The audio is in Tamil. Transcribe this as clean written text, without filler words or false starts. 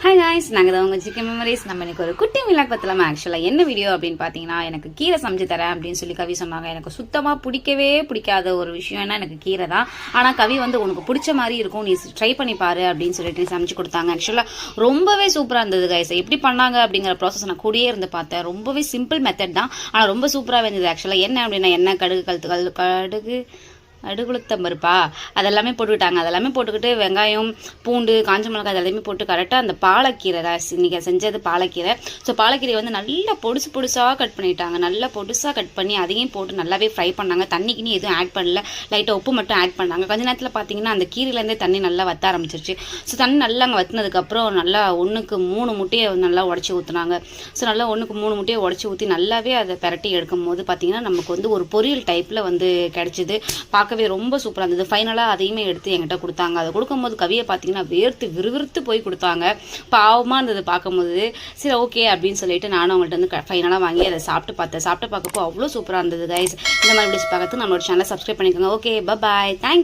Hi guys, நாங்கள் தான் உங்கள் ஜிகே மெமரிஸ். நம்ம இன்னைக்கு ஒரு குட்டி விளாக் பற்றலாமா. ஆக்சுவலாக என்ன வீடியோ அப்படின்னு பார்த்தீங்கன்னா, எனக்கு கீரை சமைச்சு தரேன் அப்படின்னு சொல்லி கவி சொன்னாங்க. எனக்கு சுத்தமாக பிடிக்காத ஒரு விஷயம்னா எனக்கு கீரை தான். ஆனால் கவி வந்து உனக்கு பிடிச்ச மாதிரி இருக்கும், நீ ட்ரை பண்ணி பாரு அப்படின்னு சொல்லிட்டு சமைச்சு கொடுத்தாங்க. ஆக்சுவலாக ரொம்பவே சூப்பராக இருந்தது கைஸ். எப்படி பண்ணாங்க அப்படிங்கிற ப்ராசஸ் நான் கூடயே இருந்து பார்த்தேன். ரொம்பவே சிம்பிள் மெத்தட் தான், ஆனால் ரொம்ப சூப்பராகவே இருந்தது. ஆக்சுவலாக என்ன அப்படின்னா, எண்ணெய், கடுகு அடுகுளுத்தம் பருப்பா அதெல்லாமே போட்டுக்கிட்டாங்க. அதெல்லாமே போட்டுக்கிட்டு வெங்காயம், பூண்டு, காஞ்ச மிளகாய் அதெல்லாமே போட்டு கரெக்டாக அந்த பாலக்கீரை இன்றைக்கி செஞ்சது பாலக்கீரை. ஸோ பாலக்கீரை வந்து நல்லா பொடுசாக கட் பண்ணிட்டாங்க. நல்லா பொடுசாக கட் பண்ணி அதையும் போட்டு நல்லாவே ஃப்ரை பண்ணாங்க. தண்ணிக்குன்னு எதுவும் ஆட் பண்ணல, லைட்டாக உப்பு மட்டும் ஆட் பண்ணாங்க. கொஞ்ச நேரத்தில் பார்த்தீங்கன்னா அந்த கீரையிலேருந்தே தண்ணி நல்லா வத்த ஆரம்பிச்சிருச்சு. ஸோ தண்ணி நல்லா அங்கே வற்றினதுக்கப்புறம் நல்லா 1க்கு 3 முட்டையை நல்லா உடச்சி ஊற்றுனாங்க. ஸோ நல்லா 1க்கு 3 முட்டையை உடச்சி ஊற்றி நல்லாவே அதை பிரட்டி எடுக்கும் போது பார்த்தீங்கன்னா நமக்கு வந்து ஒரு பொரியல் டைப்பில் வந்து கிடச்சிது. பார்க்கவே ரொம்ப சூப்பராக இருந்தது. ஃபைனலாக அதையுமே எடுத்து என்கிட்ட கொடுத்தாங்க. அதை கொடுக்கும்போது கவியை பார்த்தீங்கன்னா விறுவிறுத்து போய் கொடுத்தாங்க. பாவமாக இருந்தது பார்க்கும்போது. சரி ஓகே அப்படின்னு சொல்லிட்டு நானும் அவங்கள்ட்ட வந்து ஃபைனலாக வாங்கி அதை சாப்பிட்டு பார்க்கப்போ அவ்வளோ சூப்பராக இருந்தது கைஸ். இந்த மாதிரி வீடியோஸ் பார்க்கறதுக்கு நம்மளோட சேனலை சப்ஸ்கிரைப் பண்ணிக்கோங்க. ஓகே, பாய், தேங்க்ஸ்.